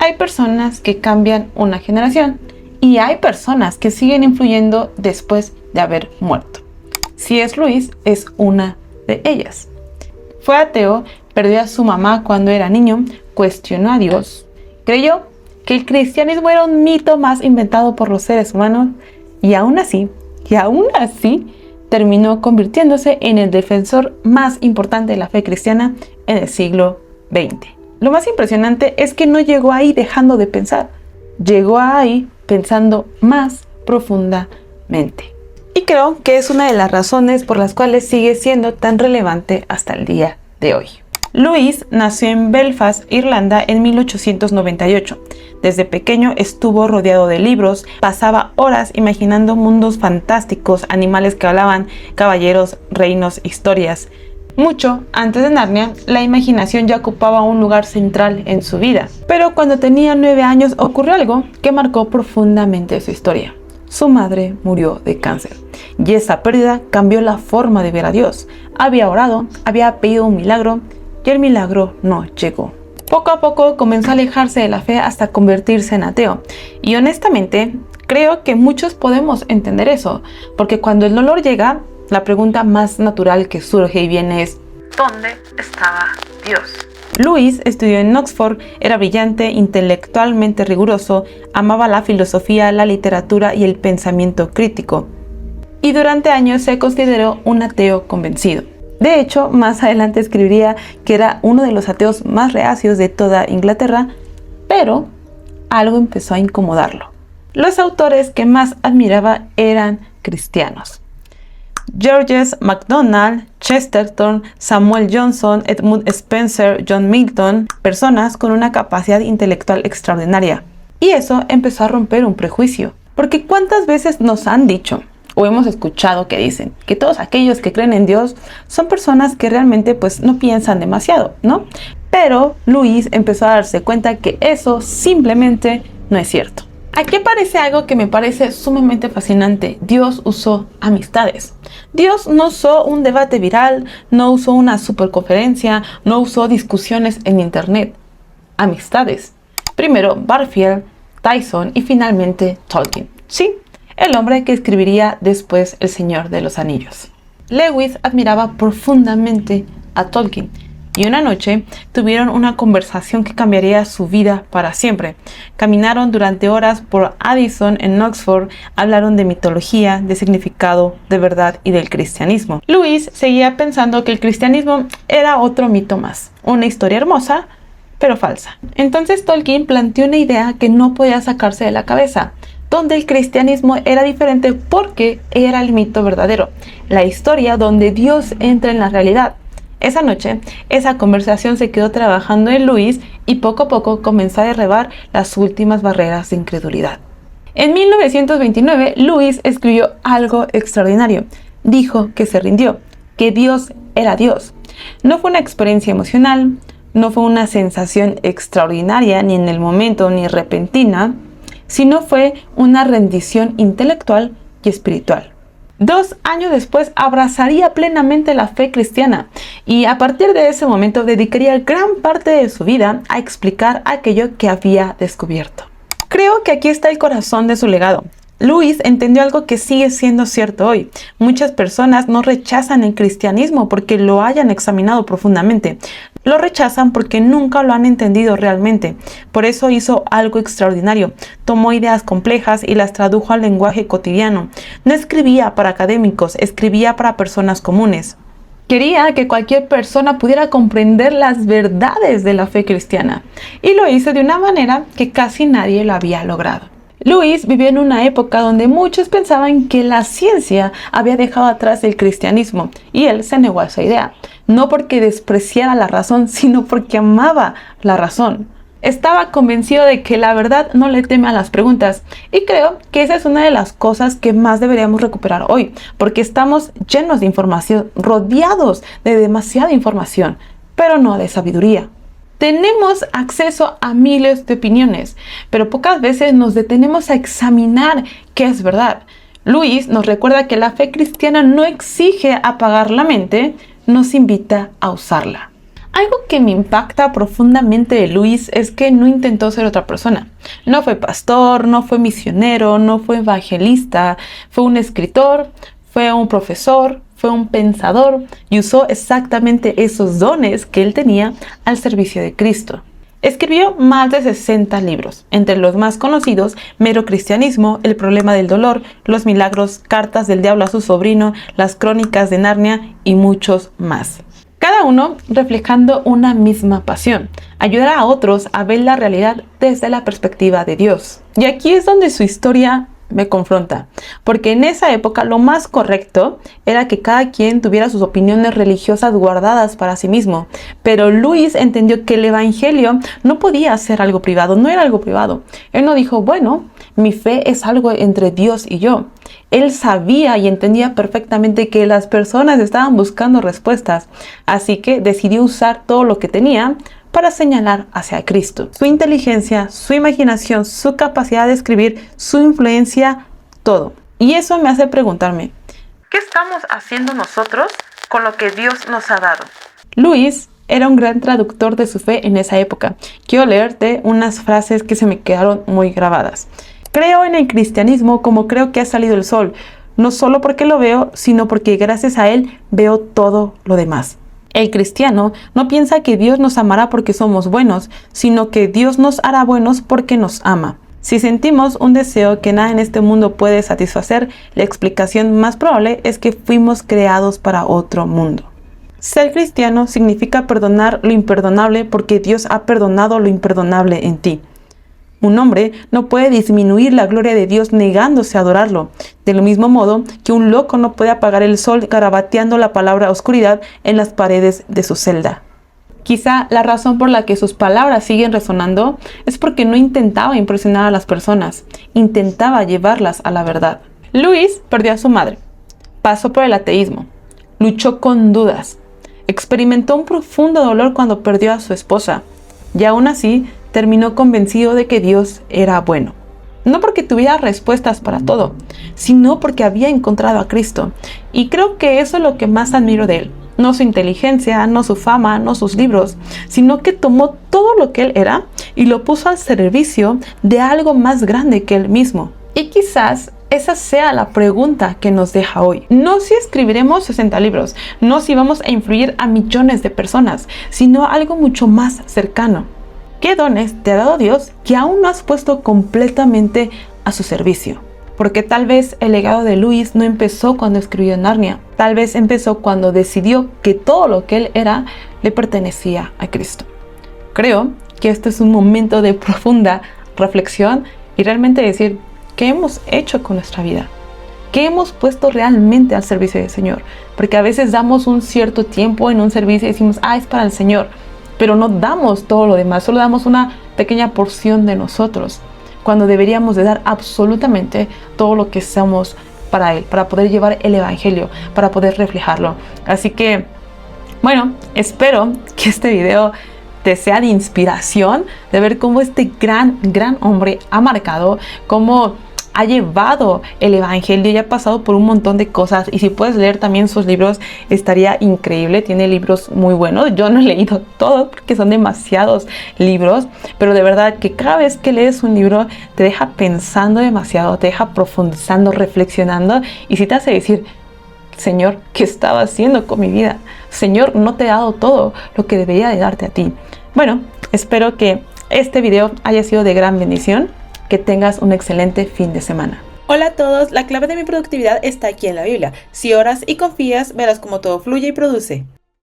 Hay personas que cambian una generación y hay personas que siguen influyendo después de haber muerto. C.S. Lewis es una de ellas. Fue ateo, perdió a su mamá cuando era niño, cuestionó a Dios, creyó que el cristianismo era un mito más inventado por los seres humanos y aún así, terminó convirtiéndose en el defensor más importante de la fe cristiana en el siglo XX. Lo más impresionante es que no llegó ahí dejando de pensar, llegó ahí pensando más profundamente. Y creo que es una de las razones por las cuales sigue siendo tan relevante hasta el día de hoy. Lewis nació en Belfast, Irlanda, en 1898. Desde pequeño estuvo rodeado de libros, pasaba horas imaginando mundos fantásticos, animales que hablaban, caballeros, reinos, historias. Mucho antes de Narnia, la imaginación ya ocupaba un lugar central en su vida. Pero cuando tenía 9 años ocurrió algo que marcó profundamente su historia. Su madre murió de cáncer y esa pérdida cambió la forma de ver a Dios. Había orado, había pedido un milagro y el milagro no llegó. Poco a poco comenzó a alejarse de la fe hasta convertirse en ateo. Y honestamente, creo que muchos podemos entender eso, porque cuando el dolor llega, la pregunta más natural que surge y viene es ¿dónde estaba Dios? Lewis estudió en Oxford, era brillante, intelectualmente riguroso, amaba la filosofía, la literatura y el pensamiento crítico. Y durante años se consideró un ateo convencido. De hecho, más adelante escribiría que era uno de los ateos más reacios de toda Inglaterra, pero algo empezó a incomodarlo. Los autores que más admiraba eran cristianos. Georges MacDonald, Chesterton, Samuel Johnson, Edmund Spencer, John Milton, personas con una capacidad intelectual extraordinaria. Y eso empezó a romper un prejuicio. Porque ¿cuántas veces nos han dicho o hemos escuchado que dicen que todos aquellos que creen en Dios son personas que realmente no piensan demasiado, ¿no? Pero Lewis empezó a darse cuenta que eso simplemente no es cierto. Aquí aparece algo que me parece sumamente fascinante. Dios usó amistades. Dios no usó un debate viral, no usó una superconferencia, no usó discusiones en internet. Amistades. Primero Barfield, Tyson y finalmente Tolkien. Sí, el hombre que escribiría después El Señor de los Anillos. Lewis admiraba profundamente a Tolkien. Y una noche tuvieron una conversación que cambiaría su vida para siempre. Caminaron durante horas por Addison en Oxford, hablaron de mitología, de significado, de verdad y del cristianismo. Lewis seguía pensando que el cristianismo era otro mito más, una historia hermosa, pero falsa. Entonces Tolkien planteó una idea que no podía sacarse de la cabeza, donde el cristianismo era diferente porque era el mito verdadero, la historia donde Dios entra en la realidad. Esa noche, esa conversación se quedó trabajando en Lewis y poco a poco comenzó a derribar las últimas barreras de incredulidad. En 1929, Lewis escribió algo extraordinario. Dijo que se rindió, que Dios era Dios. No fue una experiencia emocional, no fue una sensación extraordinaria ni en el momento ni repentina, sino fue una rendición intelectual y espiritual. 2 años después abrazaría plenamente la fe cristiana y a partir de ese momento dedicaría gran parte de su vida a explicar aquello que había descubierto. Creo que aquí está el corazón de su legado. Lewis entendió algo que sigue siendo cierto hoy. Muchas personas no rechazan el cristianismo porque lo hayan examinado profundamente. Lo rechazan porque nunca lo han entendido realmente. Por eso hizo algo extraordinario. Tomó ideas complejas y las tradujo al lenguaje cotidiano. No escribía para académicos, escribía para personas comunes. Quería que cualquier persona pudiera comprender las verdades de la fe cristiana. Y lo hizo de una manera que casi nadie lo había logrado. Lewis vivió en una época donde muchos pensaban que la ciencia había dejado atrás el cristianismo y él se negó a esa idea, no porque despreciara la razón, sino porque amaba la razón. Estaba convencido de que la verdad no le teme a las preguntas y creo que esa es una de las cosas que más deberíamos recuperar hoy, porque estamos llenos de información, rodeados de demasiada información, pero no de sabiduría. Tenemos acceso a miles de opiniones, pero pocas veces nos detenemos a examinar qué es verdad. Lewis nos recuerda que la fe cristiana no exige apagar la mente, nos invita a usarla. Algo que me impacta profundamente de Luis es que no intentó ser otra persona. No fue pastor, no fue misionero, no fue evangelista, fue un escritor, fue un profesor, fue un pensador y usó exactamente esos dones que él tenía al servicio de Cristo. Escribió más de 60 libros, entre los más conocidos, Mero Cristianismo, El problema del dolor, Los milagros, Cartas del diablo a su sobrino, Las crónicas de Narnia y muchos más. Cada uno reflejando una misma pasión, ayudar a otros a ver la realidad desde la perspectiva de Dios. Y aquí es donde su historia me confronta, porque en esa época lo más correcto era que cada quien tuviera sus opiniones religiosas guardadas para sí mismo, pero Luis entendió que el evangelio no podía ser algo privado, no era algo privado. Él no dijo, bueno, mi fe es algo entre Dios y yo. Él sabía y entendía perfectamente que las personas estaban buscando respuestas, así que decidió usar todo lo que tenía para señalar hacia Cristo. Su inteligencia, su imaginación, su capacidad de escribir, su influencia, todo. Y eso me hace preguntarme, ¿qué estamos haciendo nosotros con lo que Dios nos ha dado? Luis era un gran traductor de su fe en esa época. Quiero leerte unas frases que se me quedaron muy grabadas. Creo en el cristianismo como creo que ha salido el sol, no solo porque lo veo, sino porque gracias a él veo todo lo demás. El cristiano no piensa que Dios nos amará porque somos buenos, sino que Dios nos hará buenos porque nos ama. Si sentimos un deseo que nada en este mundo puede satisfacer, la explicación más probable es que fuimos creados para otro mundo. Ser cristiano significa perdonar lo imperdonable porque Dios ha perdonado lo imperdonable en ti. Un hombre no puede disminuir la gloria de Dios negándose a adorarlo, de lo mismo modo que un loco no puede apagar el sol garabateando la palabra oscuridad en las paredes de su celda. Quizá la razón por la que sus palabras siguen resonando es porque no intentaba impresionar a las personas, intentaba llevarlas a la verdad. Luis perdió a su madre, pasó por el ateísmo, luchó con dudas, experimentó un profundo dolor cuando perdió a su esposa, y aún así terminó convencido de que Dios era bueno. No porque tuviera respuestas para todo, sino porque había encontrado a Cristo. Y creo que eso es lo que más admiro de él. No su inteligencia, no su fama, no sus libros, sino que tomó todo lo que él era y lo puso al servicio de algo más grande que él mismo. Y quizás esa sea la pregunta que nos deja hoy. No si escribiremos 60 libros, no si vamos a influir a millones de personas, sino algo mucho más cercano. ¿Qué dones te ha dado Dios que aún no has puesto completamente a su servicio? Porque tal vez el legado de Luis no empezó cuando escribió Narnia. Tal vez empezó cuando decidió que todo lo que él era le pertenecía a Cristo. Creo que este es un momento de profunda reflexión y realmente decir, ¿qué hemos hecho con nuestra vida? ¿Qué hemos puesto realmente al servicio del Señor? Porque a veces damos un cierto tiempo en un servicio y decimos, es para el Señor. Pero no damos todo lo demás, solo damos una pequeña porción de nosotros, cuando deberíamos de dar absolutamente todo lo que somos para Él, para poder llevar el Evangelio, para poder reflejarlo. Así que, bueno, espero que este video te sea de inspiración, de ver cómo este gran hombre ha marcado, cómo ha llevado el evangelio y ha pasado por un montón de cosas. Y si puedes leer también sus libros, estaría increíble. Tiene libros muy buenos. Yo no he leído todos porque son demasiados libros, pero de verdad que cada vez que lees un libro te deja pensando demasiado, te deja profundizando, reflexionando, y si te hace decir, Señor, ¿qué estaba haciendo con mi vida? Señor, no te he dado todo lo que debería de darte a ti. Bueno, espero que este video haya sido de gran bendición. Que tengas un excelente fin de semana. Hola a todos, la clave de mi productividad está aquí en la Biblia. Si oras y confías, verás cómo todo fluye y produce.